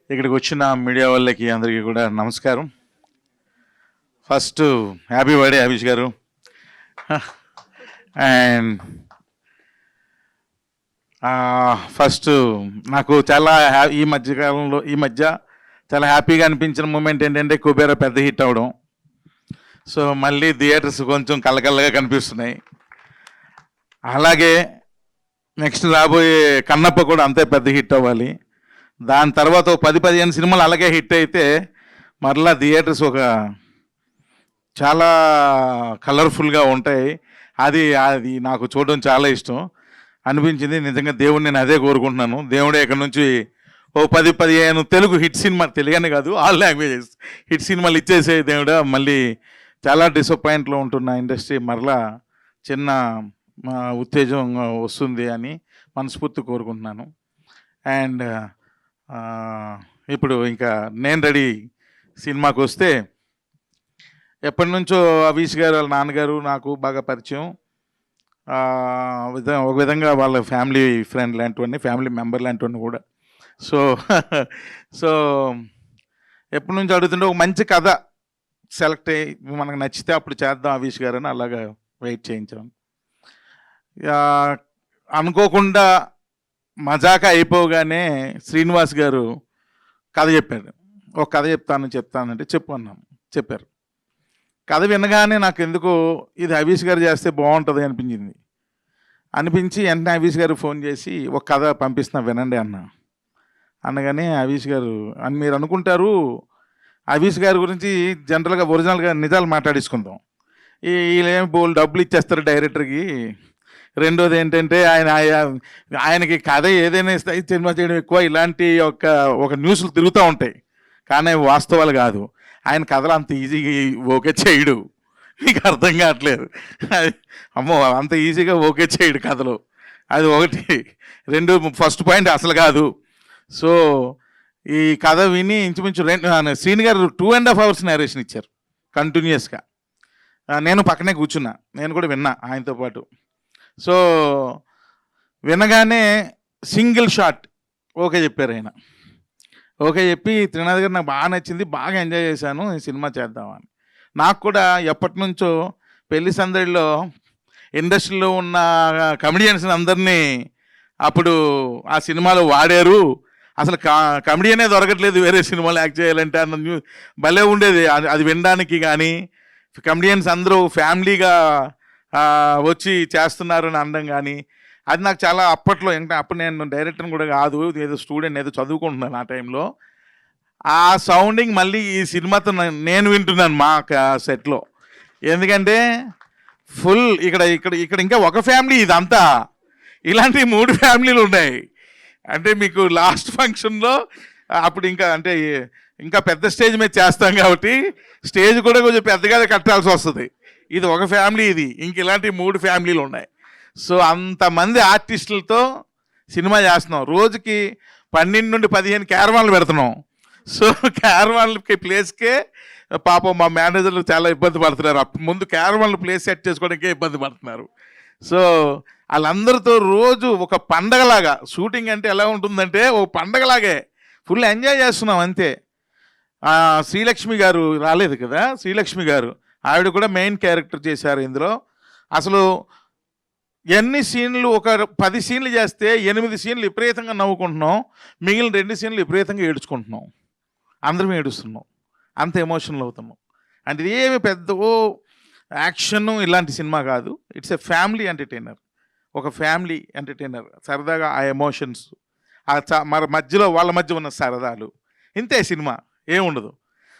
ఇక్కడికి వచ్చిన మీడియా వాళ్ళకి అందరికీ కూడా నమస్కారం. ఫస్ట్ హ్యాపీ బర్త్డే అభిష్ గారు. అండ్ ఫస్ట్ నాకు చాలా ఈ మధ్య చాలా హ్యాపీగా అనిపించిన మూమెంట్ ఏంటంటే కుబేరా పెద్ద హిట్ అవ్వడం. సో మళ్ళీ థియేటర్స్ కొంచెం కళ్ళకల్లగా కనిపిస్తున్నాయి. అలాగే నెక్స్ట్ రాబోయే కన్నప్ప కూడా అంతే పెద్ద హిట్ అవ్వాలి. దాని తర్వాత 10-15 సినిమాలు అలాగే హిట్ అయితే మరలా థియేటర్స్ ఒక చాలా కలర్ఫుల్గా ఉంటాయి. అది నాకు చూడడం చాలా ఇష్టం అనిపించింది. నిజంగా దేవుడిని నేను అదే కోరుకుంటున్నాను. దేవుడే ఇక్కడ నుంచి 10-15 తెలుగు హిట్ సినిమా, తెలుగనే కాదు ఆల్ లాంగ్వేజెస్ హిట్ సినిమాలు ఇచ్చేసే దేవుడా. మళ్ళీ చాలా డిసప్పాయింట్లో ఉంటున్న ఇండస్ట్రీ మరలా చిన్న ఉత్తేజం వస్తుంది అని మనస్ఫూర్తి కోరుకుంటున్నాను. అండ్ ఇప్పుడు ఇంకా నేను రెడీ సినిమాకి వస్తే, ఎప్పటి నుంచో అవిష్ గారు వాళ్ళ నాన్నగారు నాకు బాగా పరిచయం. ఒక విధంగా వాళ్ళ ఫ్యామిలీ ఫ్రెండ్ లాంటివన్నీ, ఫ్యామిలీ మెంబర్ లాంటివన్నీ కూడా. సో ఎప్పటి నుంచి అడుగుతుంటే ఒక మంచి కథ సెలెక్ట్ అయ్యి మనకు నచ్చితే అప్పుడు చేద్దాం అవిష్ గారు అని అలాగా వెయిట్ చేయించాం. అనుకోకుండా మజాకా అయిపోగానే శ్రీనివాస్ గారు కథ చెప్పారు. ఒక కథ చెప్తానంటే చెప్పు అన్నాను. చెప్పారు. కథ వినగానే నాకు ఎందుకో ఇది అవిష్ గారు చేస్తే బాగుంటుంది అనిపించి వెంటనే అవిష్ గారు ఫోన్ చేసి ఒక కథ పంపిస్తున్నా వినండి అనగానే అవిష్ గారు అని మీరు అనుకుంటారు, అవిష్ గారి గురించి జనరల్గా ఒరిజినల్గా నిజాలు మాట్లాడించుకుందాం, వీళ్ళేమి బోల్ డబ్బులు ఇచ్చేస్తారు డైరెక్టర్కి. రెండోది ఏంటంటే ఆయనకి కథ ఏదైనా సినిమా చేయడం ఎక్కువ, ఇలాంటి ఒక న్యూస్లు తిరుగుతూ ఉంటాయి కానీ వాస్తవాలు కాదు. ఆయన కథలు అంత ఈజీగా ఓకే చేయడు, మీకు అర్థం కావట్లేదు. అమ్మో అంత ఈజీగా ఓకే చేయడు కథలు, అది ఒకటి. రెండు, ఫస్ట్ పాయింట్ అసలు కాదు. సో ఈ కథ విని ఇంచుమించు శ్రీని గారు 2.5 hours నేరేషన్ ఇచ్చారు కంటిన్యూస్గా. నేను పక్కనే కూర్చున్నా, నేను కూడా విన్నా ఆయనతో పాటు. సో వినగానే సింగిల్ షాట్ ఓకే చెప్పారు ఆయన. ఓకే చెప్పి త్రినాథ్ గారు నాకు బాగా నచ్చింది, బాగా ఎంజాయ్ చేశాను, ఈ సినిమా చేద్దామని. నాకు కూడా ఎప్పటి నుంచో పెళ్లి సందడిలో ఇండస్ట్రీలో ఉన్న కమెడియన్స్ అందరినీ అప్పుడు ఆ సినిమాలో వాడారు. అసలు కమెడియనే దొరకట్లేదు వేరే సినిమాలు యాక్ట్ చేయాలంటే అన్న భలే ఉండేది అది వినడానికి. కానీ కమెడియన్స్ అందరూ ఫ్యామిలీగా వచ్చి చేస్తున్నారు అని అనడం కానీ అది నాకు చాలా అప్పట్లో, ఇంకా అప్పుడు నేను డైరెక్టర్ని కూడా కాదు, ఏదో స్టూడెంట్, ఏదో చదువుకుంటున్నాను ఆ టైంలో. ఆ సౌండింగ్ మళ్ళీ ఈ సినిమాతో నేను వింటున్నాను మా సెట్లో. ఎందుకంటే ఫుల్ ఇక్కడ ఇంకా ఒక ఫ్యామిలీ, ఇదంతా ఇలాంటి 3 ఫ్యామిలీలు ఉన్నాయి. అంటే మీకు లాస్ట్ ఫంక్షన్లో అప్పుడు ఇంకా పెద్ద స్టేజ్ మీద చేస్తాం కాబట్టి స్టేజ్ కూడా కొంచెం పెద్దగా కట్టాల్సి వస్తుంది. ఇది ఒక ఫ్యామిలీ, ఇది ఇంక ఇలాంటి 3 ఫ్యామిలీలు ఉన్నాయి. సో అంతమంది ఆర్టిస్టులతో సినిమా చేస్తున్నాం. రోజుకి 12 నుండి 15 క్యారవాన్లు పెడుతున్నాం. సో క్యారవాన్లకి ప్లేస్కే పాపం మా మేనేజర్లు చాలా ఇబ్బంది పడుతున్నారు. ముందు క్యారవాన్లు ప్లేస్ సెట్ చేసుకోవడానికే ఇబ్బంది పడుతున్నారు. సో వాళ్ళందరితో రోజు ఒక పండగలాగా, షూటింగ్ అంటే ఎలా ఉంటుందంటే ఒక పండగలాగే ఫుల్ ఎంజాయ్ చేస్తున్నాం అంతే. శ్రీలక్ష్మి గారు రాలేదు కదా, శ్రీలక్ష్మి గారు ఆవిడ కూడా మెయిన్ క్యారెక్టర్ చేశారు ఇందులో. అసలు ఎన్ని సీన్లు, ఒక 10 సీన్లు చేస్తే 8 సీన్లు విపరీతంగా నవ్వుకుంటున్నాం, మిగిలిన 2 సీన్లు విపరీతంగా ఏడుచుకుంటున్నాం, అందరం ఏడుస్తున్నాం, అంత ఎమోషనల్ అవుతున్నాం. అంటే ఇది ఏమి పెద్ద యాక్షన్ ఇలాంటి సినిమా కాదు, ఇట్స్ ఎ ఫ్యామిలీ ఎంటర్టైనర్. ఒక ఫ్యామిలీ ఎంటర్టైనర్, సరదాగా ఆ ఎమోషన్స్, మరి మధ్యలో వాళ్ళ మధ్య ఉన్న సరదాలు, ఇంతే సినిమా, ఏముండదు.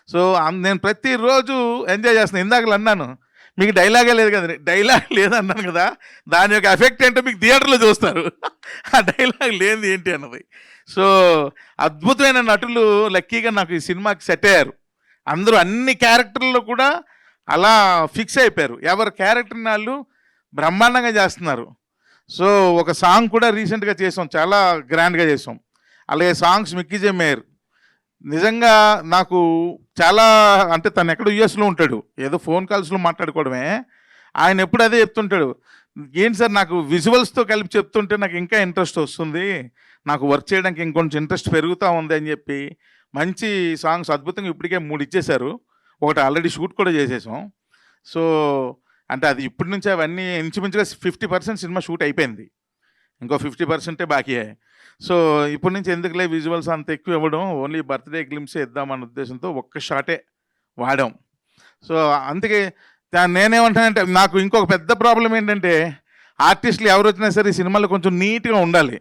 సో నేను ప్రతిరోజు ఎంజాయ్ చేస్తున్నాను. ఇందాకలు అన్నాను మీకు డైలాగే లేదు కదా, డైలాగ్ లేదన్నాను కదా, దాని యొక్క ఎఫెక్ట్ ఏంటో మీకు థియేటర్లో చూస్తారు. ఆ డైలాగ్ లేనిది ఏంటి అన్నది. సో అద్భుతమైన నటులు లక్కీగా నాకు ఈ సినిమాకి సెట్ అయ్యారు. అందరూ అన్ని క్యారెక్టర్లో కూడా అలా ఫిక్స్ అయిపోయారు. ఎవరి క్యారెక్టర్ని వాళ్ళు బ్రహ్మాండంగా చేస్తున్నారు. సో ఒక సాంగ్ కూడా రీసెంట్గా చేసాం, చాలా గ్రాండ్గా చేసాం. అలాగే సాంగ్స్ మిక్కీ జే మేయర్ నిజంగా నాకు చాలా, అంటే తను ఎక్కడ యూఎస్లో ఉంటాడు, ఏదో ఫోన్ కాల్స్లో మాట్లాడుకోవడమే. ఆయన ఎప్పుడు అదే చెప్తుంటాడు, ఏంటి సార్ నాకు విజువల్స్తో కలిపి చెప్తుంటే నాకు ఇంకా ఇంట్రెస్ట్ వస్తుంది, నాకు వర్క్ చేయడానికి ఇంకొంచెం ఇంట్రెస్ట్ పెరుగుతూ ఉంది అని చెప్పి మంచి సాంగ్స్ అద్భుతంగా ఇప్పటికే 3 ఇచ్చేశారు. ఒకటి ఆల్రెడీ షూట్ కూడా చేసేసాం. సో, అంటే అది ఇప్పటి నుంచే అవన్నీ ఇంచుమించుగా 50% సినిమా షూట్ అయిపోయింది. ఇంకో 50% బాకీయే. సో, ఇప్పటి నుంచి ఎందుకులే విజువల్స్ అంత ఎక్కువ ఇవ్వడం, ఓన్లీ బర్త్‌డే గ్లింప్సే ఇద్దామన్న ఉద్దేశంతో ఒక్క షాటే వాడాం. సో, అందుకే నేనేమంటానంటే నాకు ఇంకొక పెద్ద ప్రాబ్లమ్ ఏంటంటే, ఆర్టిస్టులు ఎవరొచ్చినా సరే ఈ సినిమాలో కొంచెం నీట్‌గా ఉండాలి.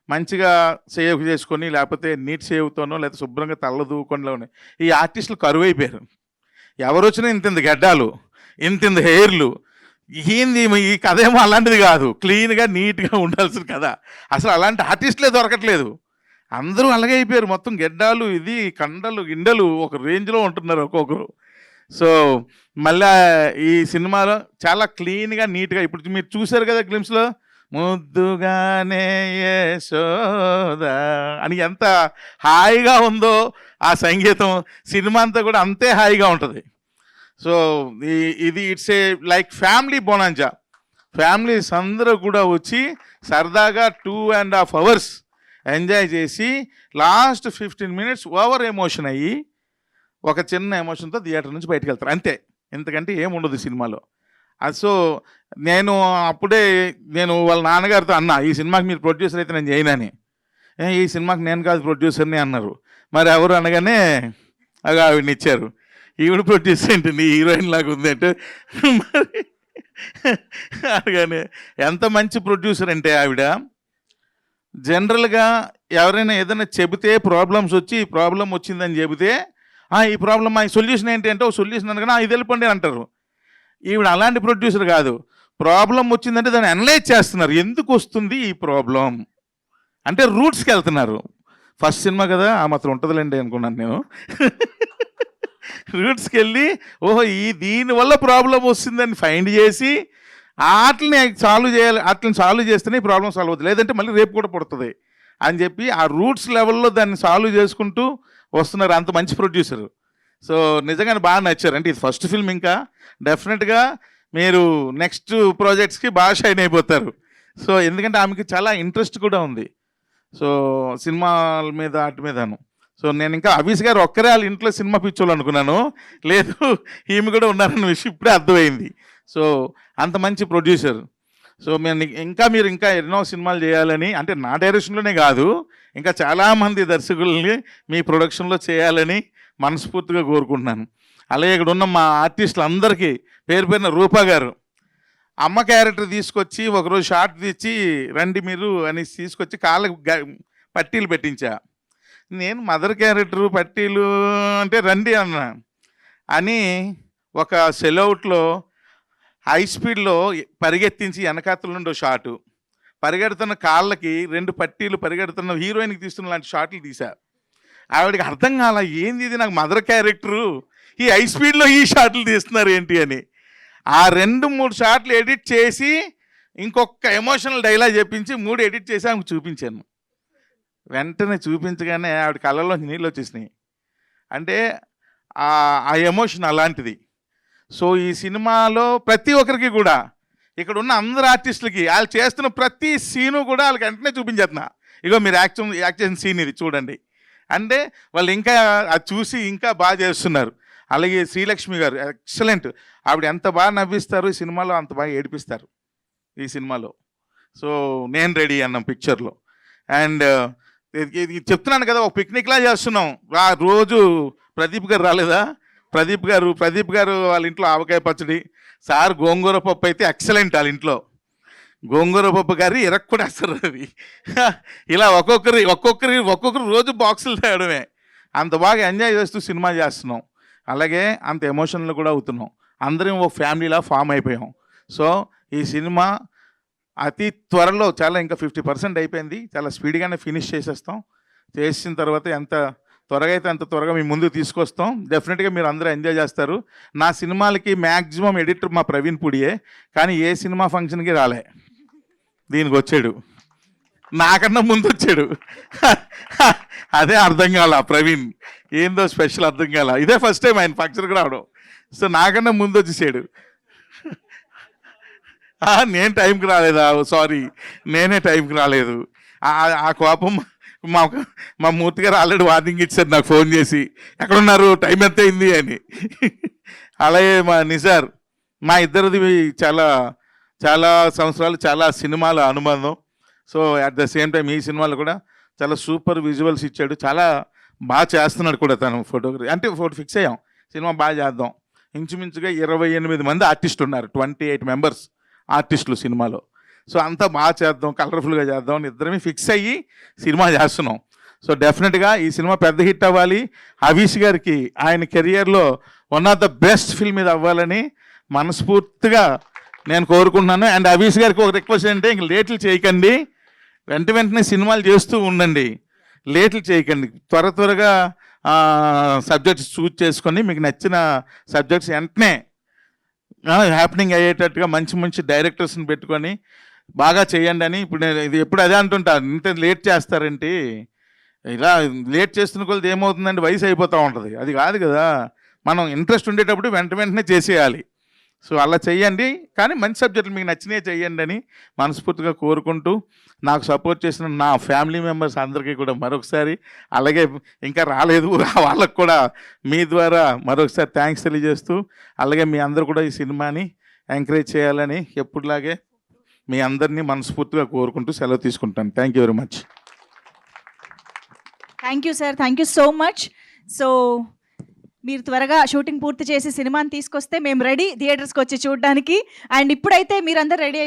మంచిగా సేవ్ చేసుకొని, లేకపోతే నీట్ సేవ్‌తోనో లేకపోతే శుభ్రంగా తల దూకుండానే ఈ ఆర్టిస్టులు కరువైపోయారు. ఎవరొచ్చినా ఇంతింత గడ్డాలు, ఇంతింత హెయిర్‌లు. ఏంది ఈ కథేమో అలాంటిది కాదు. క్లీన్‌గా, నీట్‌గా ఉండాల్సిన కథ. అసలు అలాంటి ఆర్టిస్టులే దొరకట్లేదు. అందరూ అలాగే అయిపోయారు. మొత్తం గెడ్డాలు, ఇది కండలు, గిండలు ఒక రేంజ్‌లో ఉంటున్నారు ఒక్కొక్కరు. సో, మళ్ళా ఈ సినిమాలో చాలా క్లీన్‌గా, నీట్‌గా ఇప్పుడు మీరు చూసారు కదా గ్లింప్స్‌లో ముద్దుగానే యశోద అని ఎంత హాయిగా ఉందో ఆ సంగీతం. సినిమా అంతా కూడా అంతే హాయిగా ఉంటుంది. సో, ఇది it's a like family bonanza. Families అందరూ కూడా వచ్చి సరదాగా 2.5 hours ఎంజాయ్ చేసి లాస్ట్ 15 minutes ఓవర్ ఎమోషన్ అయ్యి ఒక చిన్న ఎమోషన్తో థియేటర్ నుంచి బయటకు వెళ్తారు అంతే. ఎందుకంటే ఏముండదు సినిమాలో. సో, నేను వాళ్ళ నాన్నగారితో అన్నా, ఈ సినిమాకి మీరు ప్రొడ్యూసర్ అయితే నేను చేయనని. ఈ సినిమాకి నేను కాదు ప్రొడ్యూసర్ని అన్నారు. మరి ఎవరు అనగానే ఆవిడని ఇచ్చారు. ఈవిడ ప్రొడ్యూసర్ ఏంటండి హీరోయిన్ లాగా ఉంది అంటే మరి అనగానే ఎంత మంచి ప్రొడ్యూసర్ అంటే ఆవిడ జనరల్గా ఎవరైనా ఏదైనా చెబితే ప్రాబ్లమ్స్ వచ్చి ఈ ప్రాబ్లం వచ్చిందని చెబితే ఈ ప్రాబ్లమ్ ఈ సొల్యూషన్ ఏంటి అంటే ఒక సొల్యూషన్ అనగానే ఇది వెళ్ళిపోండి అంటారు. ఈవిడ అలాంటి ప్రొడ్యూసర్ కాదు. ప్రాబ్లం వచ్చిందంటే దాన్ని అనలైజ్ చేస్తున్నారు. ఎందుకు వస్తుంది ఈ ప్రాబ్లం అంటే రూట్స్కి వెళ్తున్నారు. ఫస్ట్ సినిమా కదా ఆ మాత్రం ఉంటుందిలేండి అనుకున్నాను నేను. రూట్స్కి వెళ్ళి దీనివల్ల ప్రాబ్లం వస్తుందని ఫైండ్ చేసి వాటిని సాల్వ్ చేయాలి. వాటిని సాల్వ్ చేస్తేనే ఈ ప్రాబ్లం సాల్వ్ అవుతుంది. లేదంటే మళ్ళీ రేపు కూడా పుడుతుంది అని చెప్పి ఆ రూట్స్ లెవెల్లో దాన్ని సాల్వ్ చేసుకుంటూ వస్తున్నారు. అంత మంచి ప్రొడ్యూసర్. సో, నిజంగానే బాగా నచ్చారు. అంటే ఇది ఫస్ట్ ఫిల్మ్, ఇంకా డెఫినెట్గా మీరు నెక్స్ట్ ప్రాజెక్ట్స్కి బాగా షైన్ అయిపోతారు. సో, ఎందుకంటే ఆమెకి చాలా ఇంట్రెస్ట్ కూడా ఉంది. సో, సినిమాల మీద వాటి మీదను. సో, నేను ఇంకా అభీష్ గారు ఒక్కరే వాళ్ళ ఇంట్లో సినిమా పిచ్చోళ్ళు అనుకున్నాను. లేదు, ఈమె కూడా ఉన్నారన్న విషయం ఇప్పుడే అర్థమైంది. సో, అంత మంచి ప్రొడ్యూసర్. సో, మీరు ఇంకా ఎన్నో సినిమాలు చేయాలని, అంటే నా డైరెక్షన్లోనే కాదు, ఇంకా చాలామంది దర్శకుల్ని మీ ప్రొడక్షన్లో చేయాలని మనస్ఫూర్తిగా కోరుకుంటున్నాను. అలాగే ఇక్కడ ఉన్న మా ఆర్టిస్టులు అందరికీ పేరు పేరున రూపా గారు అమ్మ క్యారెక్టర్ తీసుకొచ్చి ఒకరోజు షార్ట్ తెచ్చి రండి మీరు అని తీసుకొచ్చి కాళ్ళకు పట్టీలు పెట్టించా. నేను మదర్ క్యారెక్టరు పట్టీలు అంటే రండి అన్నా అని ఒక సెలౌట్లో హై స్పీడ్లో పరిగెత్తించి వెనకాతల నుండి షాటు, పరిగెడుతున్న కాళ్ళకి 2 పట్టీలు, పరిగెడుతున్న హీరోయిన్కి తీస్తున్న లాంటి షాట్లు తీశారు. ఆవిడకి అర్థం కాల, ఏంది ఇది నాకు మదర్ క్యారెక్టరు, ఈ హై స్పీడ్లో ఈ షాట్లు తీస్తున్నారు ఏంటి అని. ఆ 2-3 షాట్లు ఎడిట్ చేసి ఇంకొక ఎమోషనల్ డైలాగ్ చెప్పించి 3 ఎడిట్ చేసి ఆమెకు చూపించాను. వెంటనే చూపించగానే ఆవిడ కళ్ళలో నీళ్ళు వచ్చేసినాయి. అంటే ఆ ఎమోషన్ అలాంటిది. సో, ఈ సినిమాలో ప్రతి ఒక్కరికి కూడా ఇక్కడ ఉన్న అందరు ఆర్టిస్టులకి వాళ్ళు చేస్తున్న ప్రతి సీను కూడా వాళ్ళకి వెంటనే చూపించేస్తున్నా. ఇగో మీరు యాక్ట్ చేసిన సీన్ ఇది చూడండి అంటే వాళ్ళు ఇంకా అది చూసి ఇంకా బాగా చేస్తున్నారు. అలాగే శ్రీలక్ష్మి గారు ఎక్సలెంట్. ఆవిడ ఎంత బాగా నవ్విస్తారు ఈ సినిమాలో, అంత బాగా ఏడిపిస్తారు ఈ సినిమాలో. సో, నేను రెడీ అన్నాం పిక్చర్లో. అండ్ చెప్తున్నాను కదా, ఒక పిక్నిక్లా చేస్తున్నాం. రోజు ప్రదీప్ గారు రాలేదా, ప్రదీప్ గారు వాళ్ళ ఇంట్లో ఆవకాయ పచ్చడి, సార్ గోంగూర పప్పు అయితే ఎక్సలెంట్. వాళ్ళ ఇంట్లో గోంగూర పప్పు గారి ఇరక్కుడేస్తారు అది. ఇలా ఒక్కొక్కరు రోజు బాక్సులు తేయడమే. అంత బాగా ఎంజాయ్ చేస్తూ సినిమా చేస్తున్నాం. అలాగే అంత ఎమోషనల్ కూడా అవుతున్నాం. అందరం ఓ ఫ్యామిలీలా ఫామ్ అయిపోయాం. సో, ఈ సినిమా అతి త్వరలో, చాలా ఇంకా 50% అయిపోయింది, చాలా స్పీడ్గానే ఫినిష్ చేసేస్తాం. చేసిన తర్వాత ఎంత త్వరగా అయితే అంత త్వరగా మీ ముందుకు తీసుకొస్తాం. డెఫినెట్గా మీరు అందరూ ఎంజాయ్ చేస్తారు. నా సినిమాలకి మ్యాక్సిమం ఎడిటర్ మా ప్రవీణ్ పుడియే, కానీ ఏ సినిమా ఫంక్షన్కి రాలే. దీనికి వచ్చాడు, నాకన్నా ముందు వచ్చాడు. అదే అర్థం కాల ప్రవీణ్, ఏందో స్పెషల్ అర్థం కాల. ఇదే ఫస్ట్ టైం ఆయన ఫంక్షన్కి రావడం. సో, నాకన్నా ముందు వచ్చేసాడు. నేను టైంకి రాలేదా, సారీ నేనే టైంకి రాలేదు. ఆ కోపం మా మా మూర్తి గారు ఆల్రెడీ వార్నింగ్ ఇచ్చారు నాకు ఫోన్ చేసి, ఎక్కడున్నారు, టైం ఎంత అయింది అని. అలాగే మా నిజార్, మా ఇద్దరిది చాలా చాలా సంవత్సరాలు, చాలా సినిమాల అనుబంధం. So at the same time ఈ సినిమాలో కూడా చాలా సూపర్ విజువల్స్ ఇచ్చాడు, చాలా బాగా చేస్తున్నాడు కూడా తను ఫోటోగ్రఫీ. అంటే ఫోటో ఫిక్స్ అయ్యాం, సినిమా బాగా చేద్దాం. ఇంచుమించుగా 28 మంది ఆర్టిస్టులు ఉన్నారు, 28 మెంబర్స్ ఆర్టిస్టులు సినిమాలో. సో అంతా బాగా చేద్దాం, కలర్ఫుల్గా చేద్దాం అని ఇద్దరమే ఫిక్స్ అయ్యి సినిమా చేస్తున్నాం. సో డెఫినెట్గా ఈ సినిమా పెద్ద హిట్ అవ్వాలి, హవీష్ గారికి ఆయన కెరియర్లో one of the best film ఇది అవ్వాలని మనస్ఫూర్తిగా నేను కోరుకుంటున్నాను. అండ్ హవీష్ గారికి ఒక రిక్వెస్ట్ ఏంటంటే, ఇంక లేట్లు చేయకండి, వెంటనే సినిమాలు చేస్తూ ఉండండి, లేట్లు చేయకండి. త్వరగా సబ్జెక్ట్స్ చూజ్ చేసుకొని మీకు నచ్చిన సబ్జెక్ట్స్ వెంటనే హ్యాపెనింగ్ అయ్యేటట్టుగా మంచి మంచి డైరెక్టర్స్ని పెట్టుకొని బాగా చేయండి అని. ఇప్పుడు నేను ఇది ఎప్పుడు అదే అంటుంటాను, ఇంత లేట్ చేస్తారేంటి, ఇలా లేట్ చేస్తున్న కొలది ఏమవుతుందంటే వయసు అయిపోతూ ఉంటుంది. అది కాదు కదా, మనం ఇంట్రెస్ట్ ఉండేటప్పుడు వెంటనే చేసేయాలి. సో అలా చెయ్యండి, కానీ మంచి సబ్జెక్టులు మీకు నచ్చినవి చెయ్యండి అని మనస్ఫూర్తిగా కోరుకుంటూ, నాకు సపోర్ట్ చేసిన నా ఫ్యామిలీ మెంబర్స్ అందరికీ కూడా మరొకసారి, అలాగే ఇంకా రాలేదు వాళ్ళకు కూడా మీ ద్వారా మరొకసారి థ్యాంక్స్ తెలియజేస్తూ, అలాగే మీ అందరూ కూడా ఈ సినిమాని ఎంకరేజ్ చేయాలని ఎప్పుడులాగే మీ అందరినీ మనస్ఫూర్తిగా కోరుకుంటూ సెలవు తీసుకుంటాను. Thank you very much. Thank you sir, thank you so much. So మీరు త్వరగా షూటింగ్ పూర్తి చేసి సినిమాని తీసుకొస్తే మేము రెడీ థియేటర్స్కి వచ్చి చూడడానికి. అండ్ ఇప్పుడైతే మీరందరూ రెడీ